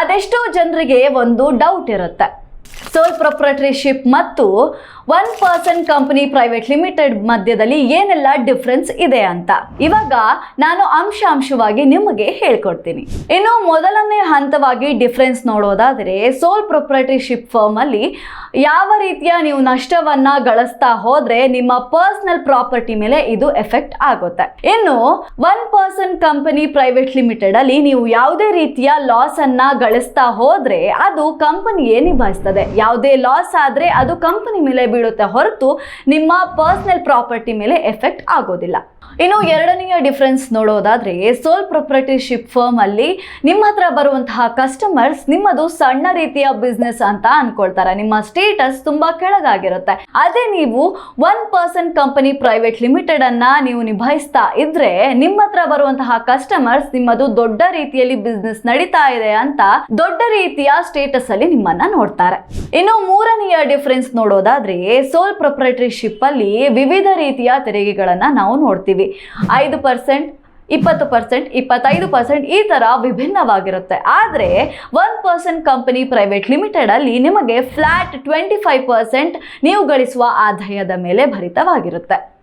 ಅದೆಷ್ಟೋ ಜನರಿಗೆ ಒಂದು ಡೌಟ್ ಇರುತ್ತೆ, ಸೋಲ್ ಪ್ರೊಪ್ರೈಟರ್ಶಿಪ್ ಮತ್ತು 1% ಕಂಪನಿ ಪ್ರೈವೇಟ್ ಲಿಮಿಟೆಡ್ ಮಧ್ಯದಲ್ಲಿ ಏನೆಲ್ಲ ಡಿಫ್ರೆನ್ಸ್ ಇದೆ ಅಂತ ಇವಾಗ ನಾನು ಅಂಶವಾಗಿ ನಿಮಗೆ ಹೇಳ್ಕೊಡ್ತೀನಿ. ಇನ್ನು ಮೊದಲನೇ ಹಂತವಾಗಿ ಡಿಫ್ರೆನ್ಸ್ ನೋಡೋದಾದರೆ, ಸೋಲ್ ಪ್ರೊಪ್ರೈಟರ್ಶಿಪ್ ಫರ್ಮ್ ಅಲ್ಲಿ ಯಾವ ರೀತಿಯ ನೀವು ನಷ್ಟವನ್ನ ಗಳಿಸ್ತಾ ಹೋದ್ರೆ ನಿಮ್ಮ ಪರ್ಸನಲ್ ಪ್ರಾಪರ್ಟಿ ಮೇಲೆ ಇದು ಎಫೆಕ್ಟ್ ಆಗುತ್ತೆ. ಇನ್ನು 1% ಕಂಪನಿ ಪ್ರೈವೇಟ್ ಲಿಮಿಟೆಡ್ ಅಲ್ಲಿ ನೀವು ಯಾವುದೇ ರೀತಿಯ ಲಾಸ್ ಅನ್ನ ಗಳಿಸ್ತಾ ಹೋದ್ರೆ ಅದು ಕಂಪನಿಯೇ ನಿಭಾಯಿಸ್ತದೆ. ಯಾವುದೇ ಲಾಸ್ ಆದ್ರೆ ಅದು ಕಂಪನಿ ಮೇಲೆ ಬೀಳುತ್ತೆ ಹೊರತು ನಿಮ್ಮ ಪರ್ಸನಲ್ ಪ್ರಾಪರ್ಟಿ ಮೇಲೆ ಎಫೆಕ್ಟ್ ಆಗೋದಿಲ್ಲ. ಇನ್ನು ಎರಡನೆಯ ಡಿಫ್ರೆನ್ಸ್ ನೋಡೋದಾದ್ರೆ, ಸೋಲ್ ಪ್ರೊಪ್ರೈಟರ್ಶಿಪ್ ಫರ್ಮ್ ಅಲ್ಲಿ ನಿಮ್ಮ ಹತ್ರ ಬರುವಂತಹ ಕಸ್ಟಮರ್ಸ್ ನಿಮ್ಮದು ಸಣ್ಣ ರೀತಿಯ ಬಿಸ್ನೆಸ್ ಅಂತ ಅನ್ಕೊಳ್ತಾರೆ, ನಿಮ್ಮ ಸ್ಟೇಟಸ್ ತುಂಬಾ ಕೆಳಗಾಗಿರುತ್ತೆ. ಅದೇ ನೀವು 1% ಕಂಪನಿ ಪ್ರೈವೇಟ್ ಲಿಮಿಟೆಡ್ ಅನ್ನ ನೀವು ನಿಭಾಯಿಸ್ತಾ ಇದ್ರೆ ನಿಮ್ಮ ಹತ್ರ ಬರುವಂತಹ ಕಸ್ಟಮರ್ಸ್ ನಿಮ್ಮದು ದೊಡ್ಡ ರೀತಿಯಲ್ಲಿ ಬಿಸ್ನೆಸ್ ನಡೀತಾ ಇದೆ ಅಂತ ದೊಡ್ಡ ರೀತಿಯ ಸ್ಟೇಟಸ್ ಅಲ್ಲಿ ನಿಮ್ಮನ್ನ ನೋಡ್ತಾರೆ. ಇನ್ನು ಮೂರನೆಯ ಡಿಫ್ರೆನ್ಸ್ ನೋಡೋದಾದ್ರೆ, ಸೋಲ್ ಪ್ರೊಪ್ರೈಟರ್ಶಿಪ್ ಅಲ್ಲಿ ವಿವಿಧ ರೀತಿಯ ತೆರಿಗೆಗಳನ್ನ ನಾವು ನೋಡ್ತೀವಿ. 5%, 20%, 25% ಈ ತರ ವಿಭಿನ್ನವಾಗಿರುತ್ತೆ. ಆದ್ರೆ 1% ಕಂಪನಿ ಪ್ರೈವೇಟ್ ಲಿಮಿಟೆಡ್ ಅಲ್ಲಿ ನಿಮಗೆ ಫ್ಲಾಟ್ 25% ನೀವು ಗಳಿಸುವ ಆದಾಯದ ಮೇಲೆ ಭರಿತವಾಗಿರುತ್ತೆ.